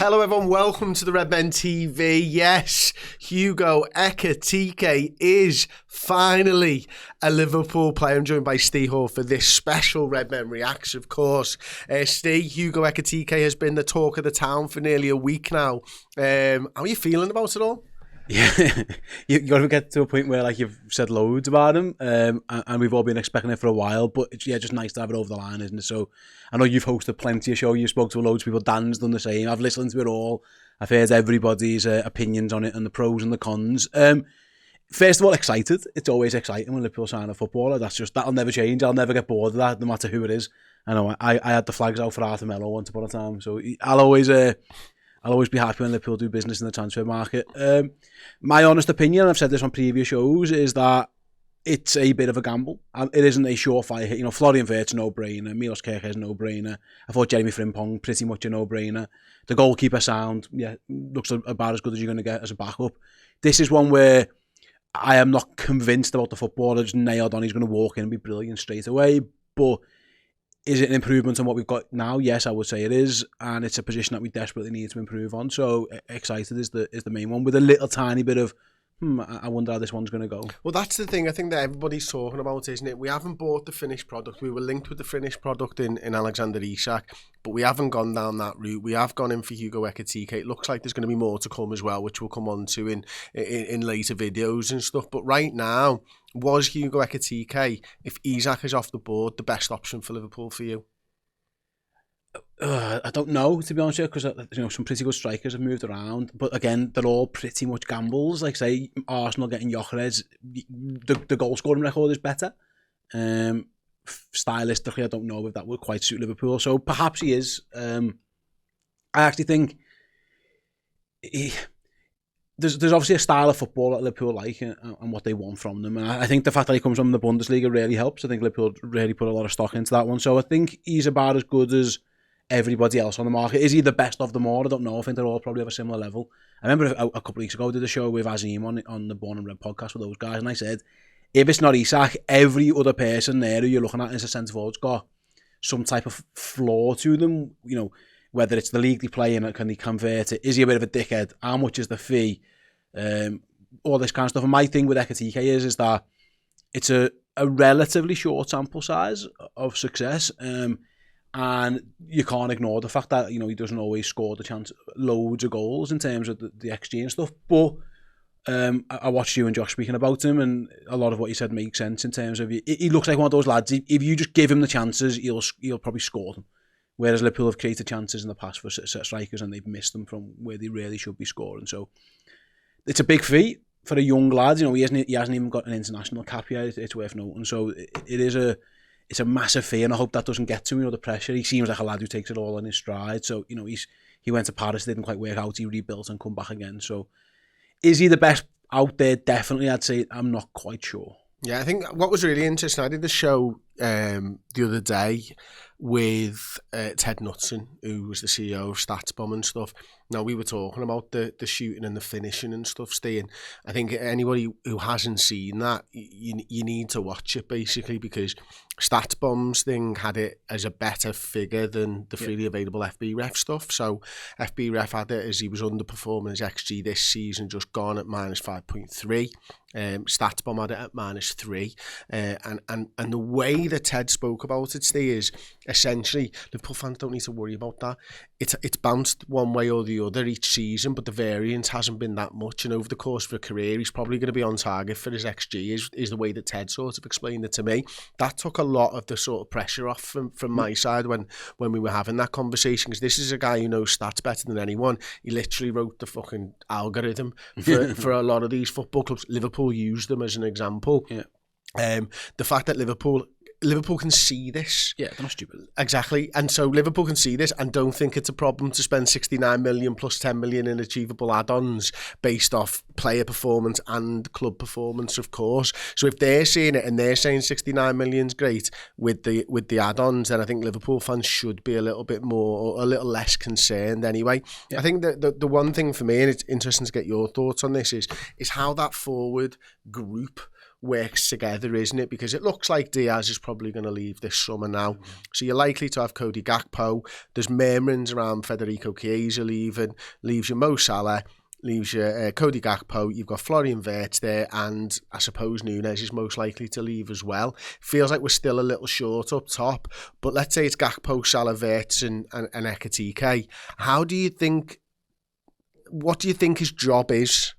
Hello everyone, welcome to the Redmen TV. Yes, Hugo Ekitike is finally a Liverpool player. I'm joined by Steve Hall for this special Redmen Reacts, of course. Steve, Hugo Ekitike has been the talk of the town for nearly a week now. How are you feeling about it all? Yeah, you got to get to a point where like you've said loads about him, and we've all been expecting it for a while. But it's just nice to have it over the line, isn't it? So I know you've hosted plenty of shows. You spoke to loads of people. Dan's done the same. I've listened to it all. I've heard everybody's opinions on it and the pros and the cons. First of all, excited. It's always exciting when Liverpool sign a footballer. That'll never change. I'll never get bored of that, no matter who it is. I know I had the flags out for Arthur Melo once upon a time, so I'll always be happy when Liverpool do business in the transfer market. My honest opinion, and I've said this on previous shows, is that it's a bit of a gamble. It isn't a surefire hit. You know, Florian Wirtz, no-brainer. Milos Kerkez, no-brainer. I thought Jeremy Frimpong, pretty much a no-brainer. The goalkeeper sound, looks about as good as you're going to get as a backup. This is one where I am not convinced about the footballer. Just nailed on, he's going to walk in and be brilliant straight away. But is it an improvement on what we've got now? Yes, I would say it is, and it's a position that we desperately need to improve on. So excited is the main one, with a little tiny bit of I wonder how this one's going to go. Well, that's the thing I think that everybody's talking about, isn't it? We haven't bought the finished product. We were linked with the finished product in Alexander Isak, but we haven't gone down that route. We have gone in for Hugo Ekitike. It looks like there's going to be more to come as well, which we'll come on to in later videos and stuff. But right now, was Hugo Ekitike, if Isak is off the board, the best option for Liverpool for you? I don't know, to be honest with you, because some pretty good strikers have moved around, but again, they're all pretty much gambles. Like say Arsenal getting Gyökeres, the goal scoring record is better. Stylistically, I don't know if that would quite suit Liverpool, so perhaps he is. I actually think there's obviously a style of football that Liverpool like and what they want from them, and I think the fact that he comes from the Bundesliga really helps. I think Liverpool really put a lot of stock into that one, so I think he's about as good as everybody else on the market. Is he the best of them all? I don't know. I think they're all probably of a similar level. I remember a couple of weeks ago I did a show with Azim on the Born and Red podcast with those guys, and I said, if it's not Isak, every other person there who you're looking at as a centre forward's got some type of flaw to them. You know, whether it's the league they play in, can he convert it? Is he a bit of a dickhead? How much is the fee? All this kind of stuff. And my thing with Ekitike is that it's a relatively short sample size of success. And you can't ignore the fact that, he doesn't always score loads of goals in terms of the XG and stuff. But I watched you and Josh speaking about him, and a lot of what you said makes sense in terms of he looks like one of those lads. If you just give him the chances, he'll probably score them. Whereas Liverpool have created chances in the past for strikers and they've missed them from where they really should be scoring. So it's a big feat for a young lad. He hasn't even got an international cap yet. It's worth noting. So it's a massive fear, and I hope that doesn't get to him, the pressure. He seems like a lad who takes it all in his stride. So, he went to Paris, didn't quite work out, he rebuilt and come back again. So, is he the best out there? Definitely, I'd say. I'm not quite sure. Yeah, I think what was really interesting, I did the show the other day with Ted Knutson, who was the CEO of Statistical and stuff. Now, we were talking about the shooting and the finishing and stuff, Steve. I think anybody who hasn't seen that, you need to watch it, basically, because StatBomb's thing had it as a better figure than the freely available FBref stuff. So FBref had it as he was underperforming his XG this season, just gone at minus 5.3. StatBomb had it at minus 3. And the way that Ted spoke about it, Steve, is essentially Liverpool fans don't need to worry about that. It's bounced one way or the other each season, but the variance hasn't been that much, and over the course of a career he's probably going to be on target for his XG, is the way that Ted sort of explained it to me. That took a lot of the sort of pressure off from my side when we were having that conversation, because this is a guy who knows stats better than anyone. He literally wrote the fucking algorithm for a lot of these football clubs. Liverpool used them as an example. The fact that Liverpool can see this. Yeah, they're not stupid. Exactly. And so Liverpool can see this and don't think it's a problem to spend 69 million plus 10 million in achievable add-ons based off player performance and club performance, of course. So if they're seeing it and they're saying 69 million's great with the add-ons, then I think Liverpool fans should be a little bit more, or a little less concerned anyway. Yeah. I think that the one thing for me, and it's interesting to get your thoughts on this, is how that forward group works together, isn't it? Because it looks like Diaz is probably going to leave this summer now. So you're likely to have Cody Gakpo. There's murmurings around Federico Chiesa leaving, leaves you Mo Salah, leaves you Cody Gakpo. You've got Florian Wirtz there, and I suppose Nunes is most likely to leave as well. Feels like we're still a little short up top, but let's say it's Gakpo, Salah, Wirtz and Ekitike. What do you think his job is?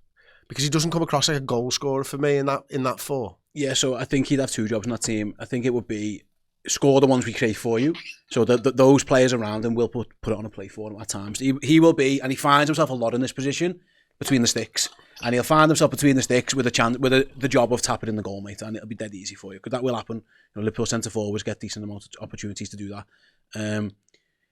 Because he doesn't come across like a goal scorer for me in that four. Yeah, so I think he'd have two jobs in that team. I think it would be score the ones we create for you. So those players around him will put it on a play for him at times. He will be, and he finds himself a lot in this position between the sticks. And he'll find himself between the sticks with the job of tapping in the goal, mate, and it'll be dead easy for you, because that will happen. Liverpool centre forwards get decent amount of opportunities to do that.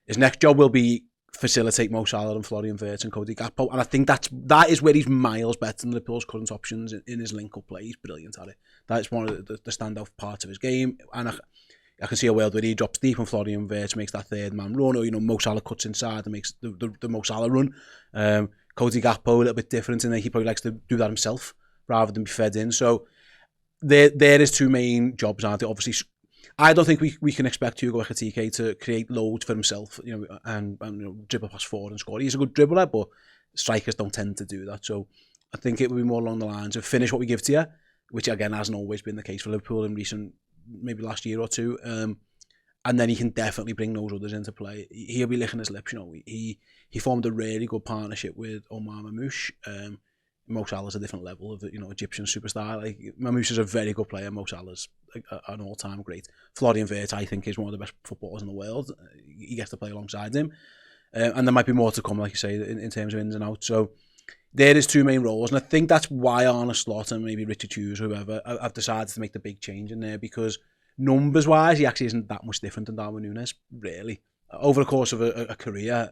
His next job will be facilitate Mo Salah and Florian Wirtz and Cody Gakpo, and I think that is where he's miles better than Liverpool's current options in his link-up play. He's brilliant at it. That's one of the standout parts of his game, and I can see a world where he drops deep and Florian Wirtz makes that third man run, or Mo Salah cuts inside and makes the Mo Salah run. Cody Gakpo a little bit different in that he probably likes to do that himself rather than be fed in. So there is two main jobs, aren't there? Obviously, I don't think we can expect Hugo Ekitike to create loads for himself, and dribble past forward and score. He's a good dribbler, but strikers don't tend to do that. So I think it would be more along the lines of finish what we give to you, which again hasn't always been the case for Liverpool in recent, maybe last year or two. And then he can definitely bring those others into play. He'll be licking his lips, He formed a really good partnership with Omar Mamouche. Mo Salah's a different level of Egyptian superstar. Like, Mamouche is a very good player. Mo Salah's an all-time great. Florian Wirtz, I think, is one of the best footballers in the world. He gets to play alongside him, and there might be more to come, like you say, in terms of ins and outs. So there is two main roles, and I think that's why Arne Slot and maybe Richard Hughes or whoever have decided to make the big change in there, because numbers-wise, he actually isn't that much different than Darwin Núñez, really, over the course of a career.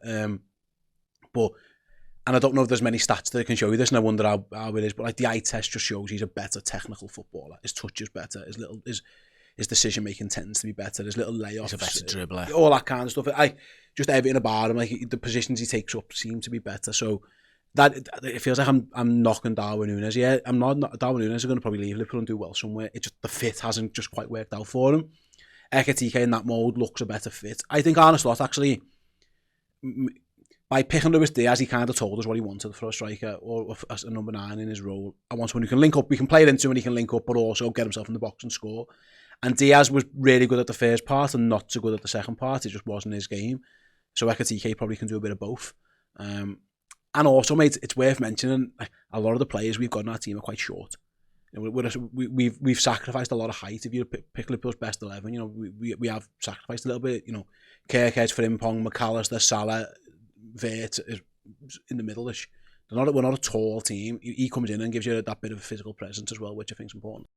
And I don't know if there's many stats that can show you this, and I wonder how it is, but like the eye test just shows he's a better technical footballer. His touch is better. His decision making tends to be better. His little layoffs, he's a better dribbler, all that kind of stuff. Just everything about him, like the positions he takes up, seem to be better. So that it feels like I'm knocking Darwin Núñez. Yeah, I'm not. Darwin Núñez are going to probably leave Liverpool and do well somewhere. It just, the fit hasn't just quite worked out for him. Ekitike in that mould looks a better fit. I think Arne Slot actually, by picking Luis Diaz, he kind of told us what he wanted for a striker or as a number 9 in his role. I want someone who can link up. We can play it into him and he can link up, but also get himself in the box and score. And Diaz was really good at the first part and not so good at the second part. It just wasn't his game. So Ekitike probably can do a bit of both. And also, mate, it's worth mentioning, a lot of the players we've got in our team are quite short. We've sacrificed a lot of height. If you pick Liverpool's best 11, we have sacrificed a little bit. Kerkez, Frimpong, McAllister, Salah, Wirtz is in the middle-ish. We're not a tall team. He comes in and gives you that bit of a physical presence as well, which I think is important.